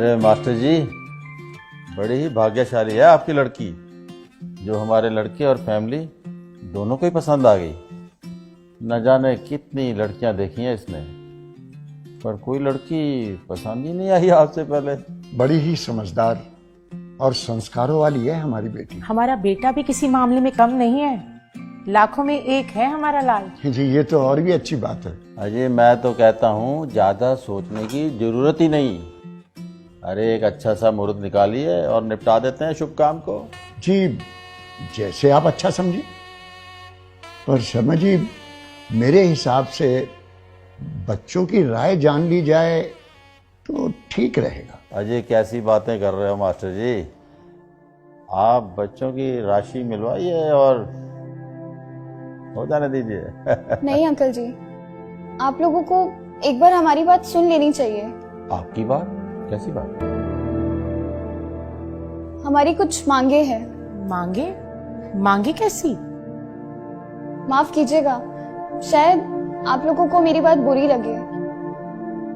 अरे मास्टर जी, बड़ी ही भाग्यशाली है आपकी लड़की, जो हमारे लड़के और फैमिली दोनों को ही पसंद आ गई। न जाने कितनी लड़कियां देखी हैं इसने, पर कोई लड़की पसंद ही नहीं आई आपसे पहले। बड़ी ही समझदार और संस्कारों वाली है हमारी बेटी। हमारा बेटा भी किसी मामले में कम नहीं है, लाखों में एक है हमारा लाल। जी, ये तो और भी अच्छी बात है। अजय, मैं तो कहता हूँ ज्यादा सोचने की जरूरत ही नहीं। अरे एक अच्छा सा मुहूर्त निकालिए और निपटा देते हैं शुभ काम को। जी, जैसे आप अच्छा समझे। पर शर्मा जी, मेरे हिसाब से बच्चों की राय जान ली जाए तो ठीक रहेगा। अजय, कैसी बातें कर रहे हो मास्टर जी। आप बच्चों की राशि मिलवाइए और हो जाने दीजिए। नहीं अंकल जी, आप लोगों को एक बार हमारी बात सुन लेनी चाहिए। आपकी बात? कैसी बात? हमारी कुछ मांगे हैं। मांगे? मांगे कैसी? माफ कीजिएगा, शायद आप लोगों को मेरी बात बुरी लगे,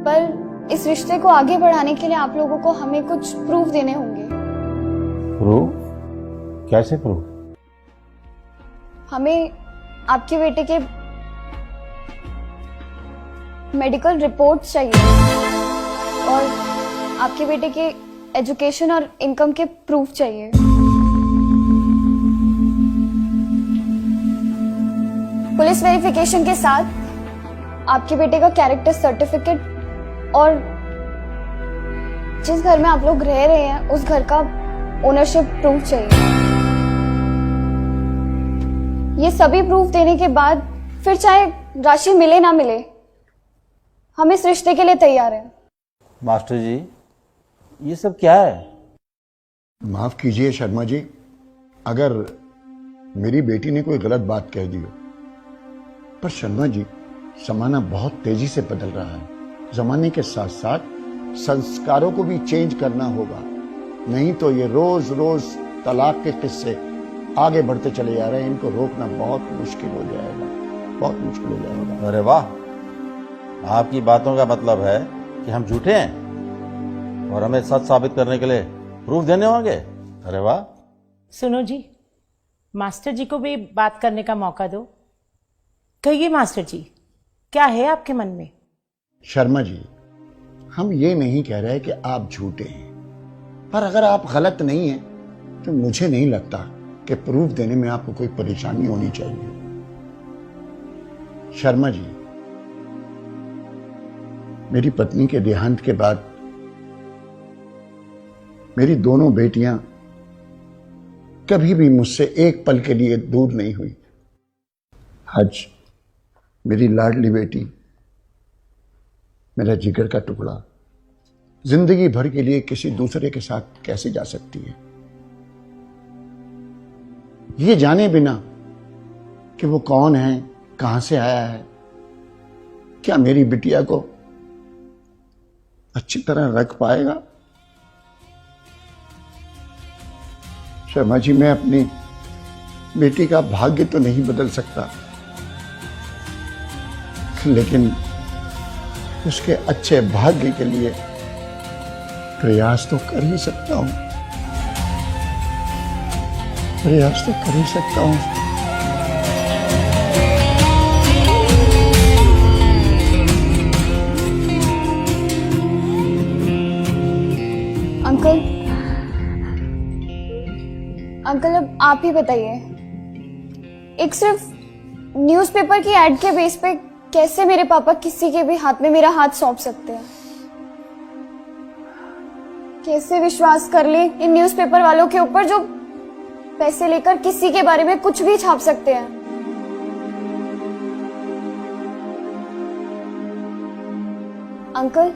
पर इस रिश्ते को आगे बढ़ाने के लिए आप लोगों को हमें कुछ प्रूफ देने होंगे। प्रूफ? कैसे प्रूफ? हमें आपके बेटे के मेडिकल रिपोर्ट्स चाहिए और आपके बेटे के एजुकेशन और इनकम के प्रूफ चाहिए। पुलिस वेरिफिकेशन के साथ आपके बेटे का कैरेक्टर सर्टिफिकेट और जिस घर में आप लोग रह रहे हैं उस घर का ओनरशिप प्रूफ चाहिए। ये सभी प्रूफ देने के बाद फिर चाहे राशि मिले ना मिले, हम इस रिश्ते के लिए तैयार हैं। मास्टर जी, ये सब क्या है? माफ कीजिए शर्मा जी, अगर मेरी बेटी ने कोई गलत बात कह दी हो, पर शर्मा जी, जमाना बहुत तेजी से बदल रहा है। जमाने के साथ साथ संस्कारों को भी चेंज करना होगा, नहीं तो ये रोज रोज तलाक के किस्से आगे बढ़ते चले जा रहे हैं। इनको रोकना बहुत मुश्किल हो जाएगा, बहुत मुश्किल हो जाएगा। अरे वाह, आपकी बातों का मतलब है कि हम झूठे हैं और हमें सच साबित करने के लिए प्रूफ देने होंगे। अरे वाह। सुनो जी, मास्टर जी को भी बात करने का मौका दो। कहिए मास्टर जी, क्या है आपके मन में? शर्मा जी, हम ये नहीं कह रहे कि आप झूठे हैं, पर अगर आप गलत नहीं हैं तो मुझे नहीं लगता कि प्रूफ देने में आपको कोई परेशानी होनी चाहिए। शर्मा जी, मेरी पत्नी के देहांत के बाद मेरी दोनों बेटियां कभी भी मुझसे एक पल के लिए दूर नहीं हुई। आज मेरी लाडली बेटी, मेरा जिगर का टुकड़ा, जिंदगी भर के लिए किसी दूसरे के साथ कैसे जा सकती है, ये जाने बिना कि वो कौन है, कहां से आया है, क्या मेरी बिटिया को अच्छी तरह रख पाएगा? शर्मा जी, मैं अपनी बेटी का भाग्य तो नहीं बदल सकता, लेकिन उसके अच्छे भाग्य के लिए प्रयास तो कर ही सकता हूं, प्रयास तो कर ही सकता हूं। अंकल, अंकल अब आप ही बताइए, एक सिर्फ न्यूज़पेपर की एड के बेस पे कैसे मेरे पापा किसी के भी हाथ में मेरा हाथ सौंप सकते हैं? कैसे विश्वास कर ले इन न्यूज़पेपर वालों के ऊपर जो पैसे लेकर किसी के बारे में कुछ भी छाप सकते हैं? अंकल,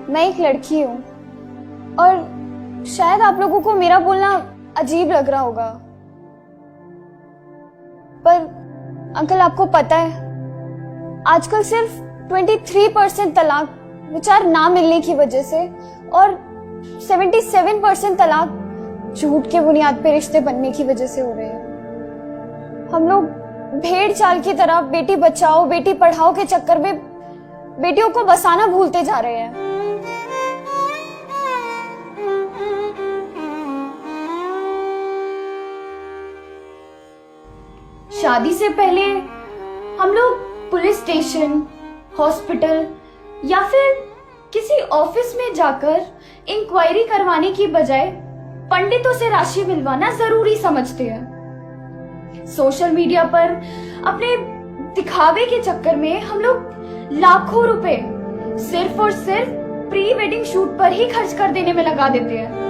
मैं एक लड़की हूं और शायद आप लोगों को मेरा बोलना अजीब लग रहा होगा, पर अंकल आपको पता है आजकल सिर्फ 23% तलाक विचार ना मिलने की वजह से और 77% तलाक झूठ के बुनियाद पे रिश्ते बनने की वजह से हो रहे हैं। हम लोग भेड़ चाल की तरह बेटी बचाओ बेटी पढ़ाओ के चक्कर में बेटियों को बसाना भूलते जा रहे हैं। शादी से पहले हम लोग पुलिस स्टेशन, हॉस्पिटल या फिर किसी ऑफिस में जाकर इंक्वायरी करवाने की बजाय पंडितों से राशि मिलवाना जरूरी समझते हैं। सोशल मीडिया पर अपने दिखावे के चक्कर में हम लोग लाखों रुपए सिर्फ और सिर्फ प्री वेडिंग शूट पर ही खर्च कर देने में लगा देते हैं।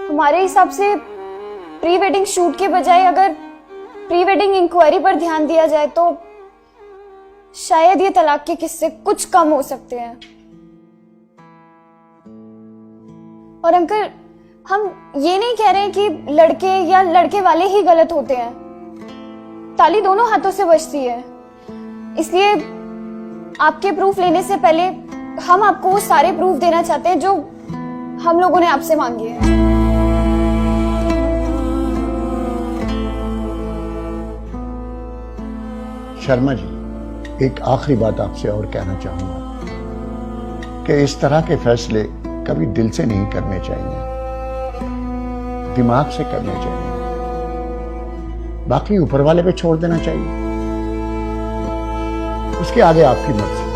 हमारे हिसाब से प्री वेडिंग शूट के बजाय अगर प्री वेडिंग इंक्वायरी पर ध्यान दिया जाए तो शायद ये तलाक के किस्से कुछ कम हो सकते हैं। और अंकल, हम ये नहीं कह रहे हैं कि लड़के या लड़के वाले ही गलत होते हैं। ताली दोनों हाथों से बजती है। इसलिए आपके प्रूफ लेने से पहले हम आपको वो सारे प्रूफ देना चाहते हैं जो हम लोगों ने आपसे मांगे हैं। शर्मा जी, एक आखिरी बात आपसे और कहना चाहूंगा कि इस तरह के fैसले कभी दिल से नहीं करने चाहिए, दिमाग से करने चाहिए, बाकी ऊपर वाले पे छोड़ देना चाहिए। उसके आगे आपकी मर्जी।